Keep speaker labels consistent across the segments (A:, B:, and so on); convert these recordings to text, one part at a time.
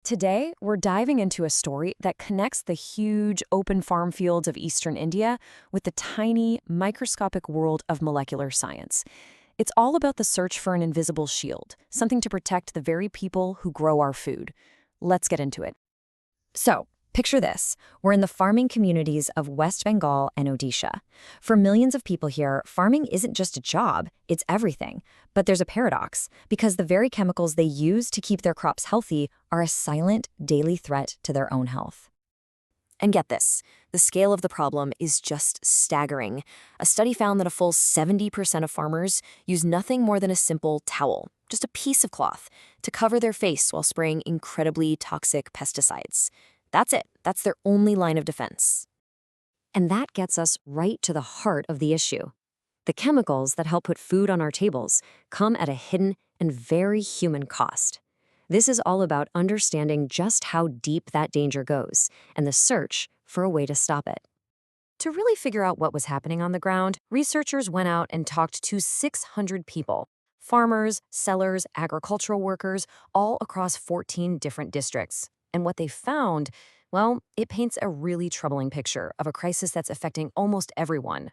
A: Today, we're diving into a story that connects the huge open farm fields of eastern India with the tiny, microscopic world of molecular science. It's all about the search for an invisible shield, something to protect the very people who grow our food. Let's get into it. So, picture this. We're in the farming communities of West Bengal and Odisha. For millions of people here, farming isn't just a job, it's everything. But there's a paradox, because the very chemicals they use to keep their crops healthy are a silent, daily threat to their own health. And get this, the scale of the problem is just staggering. A study found that a full 70% of farmers use nothing more than a simple towel, just a piece of cloth, to cover their face while spraying incredibly toxic pesticides. That's it. That's their only line of defense. And that gets us right to the heart of the issue. The chemicals that help put food on our tables come at a hidden and very human cost. This is all about understanding just how deep that danger goes and the search for a way to stop it. To really figure out what was happening on the ground, researchers went out and talked to 600 people, farmers, sellers, agricultural workers, all across 14 different districts. And what they found, well, it paints a really troubling picture of a crisis that's affecting almost everyone.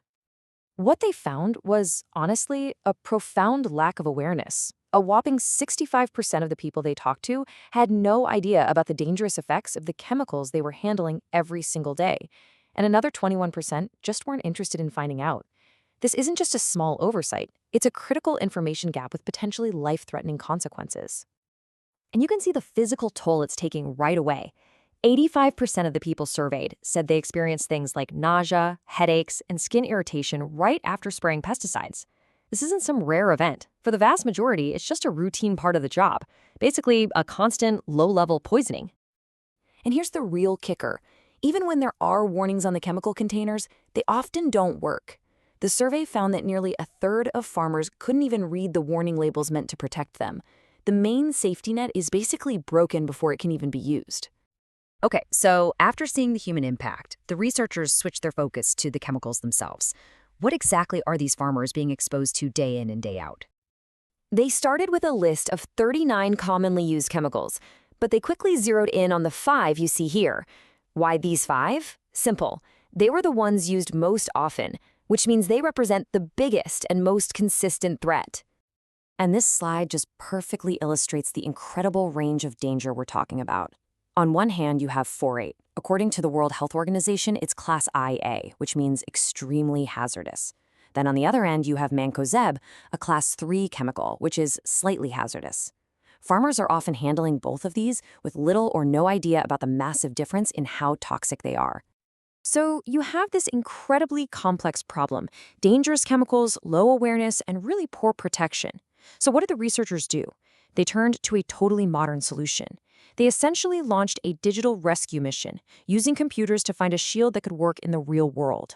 A: What they found was, honestly, a profound lack of awareness. A whopping 65% of the people they talked to had no idea about the dangerous effects of the chemicals they were handling every single day. And another 21% just weren't interested in finding out. This isn't just a small oversight, it's a critical information gap with potentially life-threatening consequences. And you can see the physical toll it's taking right away. 85% of the people surveyed said they experienced things like nausea, headaches, and skin irritation right after spraying pesticides. This isn't some rare event. For the vast majority, it's just a routine part of the job, basically a constant, low-level poisoning. And here's the real kicker. Even when there are warnings on the chemical containers, they often don't work. The survey found that nearly a third of farmers couldn't even read the warning labels meant to protect them. The main safety net is basically broken before it can even be used. Okay, so after seeing the human impact, the researchers switched their focus to the chemicals themselves. What exactly are these farmers being exposed to day in and day out? They started with a list of 39 commonly used chemicals, but they quickly zeroed in on the 5 you see here. Why these 5? Simple. They were the ones used most often, which means they represent the biggest and most consistent threat. And this slide just perfectly illustrates the incredible range of danger we're talking about. On one hand, you have phorate. According to the World Health Organization, it's class IA, which means extremely hazardous. Then on the other end, you have mancozeb, a class 3 chemical, which is slightly hazardous. Farmers are often handling both of these with little or no idea about the massive difference in how toxic they are. So you have this incredibly complex problem: dangerous chemicals, low awareness, and really poor protection. So what did the researchers do? They turned to a totally modern solution. They essentially launched a digital rescue mission, using computers to find a shield that could work in the real world.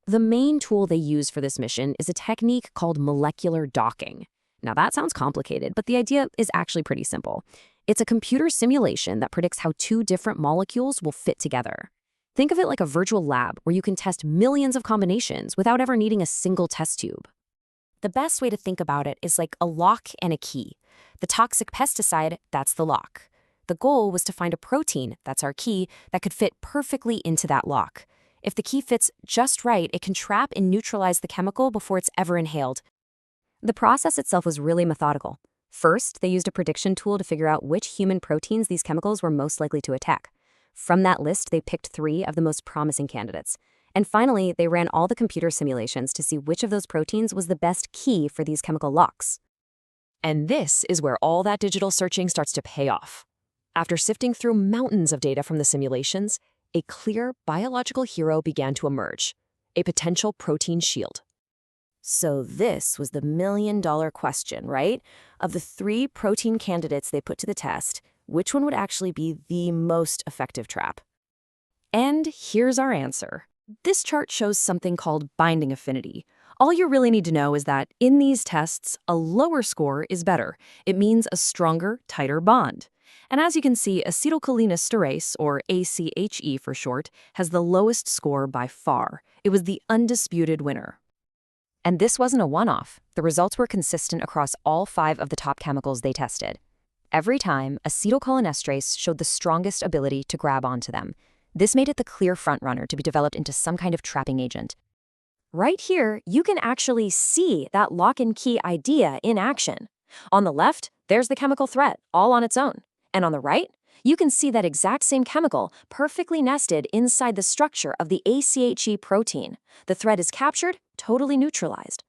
A: The main tool they use for this mission is a technique called molecular docking. Now that sounds complicated, but the idea is actually pretty simple. It's a computer simulation that predicts how 2 different molecules will fit together. Think of it like a virtual lab where you can test millions of combinations without ever needing a single test tube. The best way to think about it is like a lock and a key. The toxic pesticide, that's the lock. The goal was to find a protein, that's our key, that could fit perfectly into that lock. If the key fits just right, it can trap and neutralize the chemical before it's ever inhaled. The process itself was really methodical. First, they used a prediction tool to figure out which human proteins these chemicals were most likely to attack. From that list, they picked 3 of the most promising candidates. And finally, they ran all the computer simulations to see which of those proteins was the best key for these chemical locks. And this is where all that digital searching starts to pay off. After sifting through mountains of data from the simulations, a clear biological hero began to emerge: a potential protein shield. So this was the million-dollar question, right? Of the 3 protein candidates they put to the test, which one would actually be the most effective trap? And here's our answer. This chart shows something called binding affinity. All you really need to know is that in these tests, a lower score is better. It means a stronger, tighter bond. And as you can see, acetylcholinesterase, or ACHE for short, has the lowest score by far. It was the undisputed winner. And this wasn't a one-off. The results were consistent across all 5 of the top chemicals they tested. Every time, acetylcholinesterase showed the strongest ability to grab onto them. This made it the clear frontrunner to be developed into some kind of trapping agent. Right here, you can actually see that lock-and-key idea in action. On the left, there's the chemical threat, all on its own. And on the right, you can see that exact same chemical perfectly nested inside the structure of the ACHE protein. The threat is captured, totally neutralized.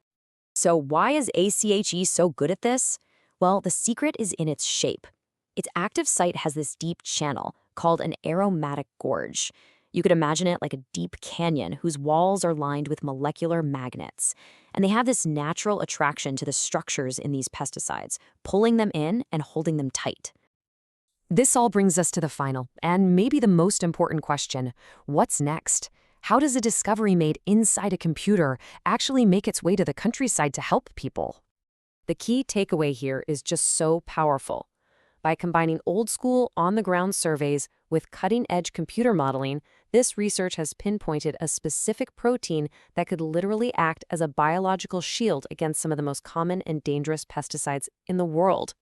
A: So why is ACHE so good at this? Well, the secret is in its shape. Its active site has this deep channel called an aromatic gorge. You could imagine it like a deep canyon whose walls are lined with molecular magnets. And they have this natural attraction to the structures in these pesticides, pulling them in and holding them tight. This all brings us to the final, and maybe the most important question: what's next? How does a discovery made inside a computer actually make its way to the countryside to help people? The key takeaway here is just so powerful. By combining old-school, on-the-ground surveys with cutting-edge computer modeling, this research has pinpointed a specific protein that could literally act as a biological shield against some of the most common and dangerous pesticides in the world.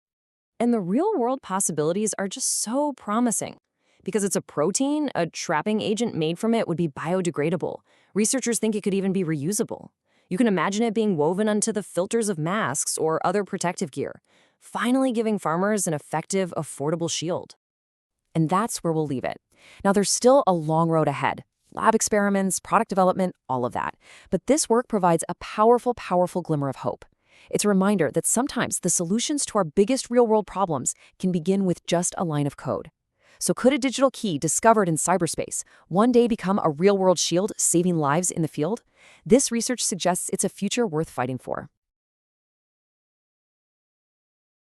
A: And the real-world possibilities are just so promising. Because it's a protein, a trapping agent made from it would be biodegradable. Researchers think it could even be reusable. You can imagine it being woven onto the filters of masks or other protective gear, finally giving farmers an effective, affordable shield. And that's where we'll leave it. Now, there's still a long road ahead. Lab experiments, product development, all of that. But this work provides a powerful, powerful glimmer of hope. It's a reminder that sometimes the solutions to our biggest real-world problems can begin with just a line of code. So could a digital key discovered in cyberspace one day become a real-world shield saving lives in the field? This research suggests it's a future worth fighting for.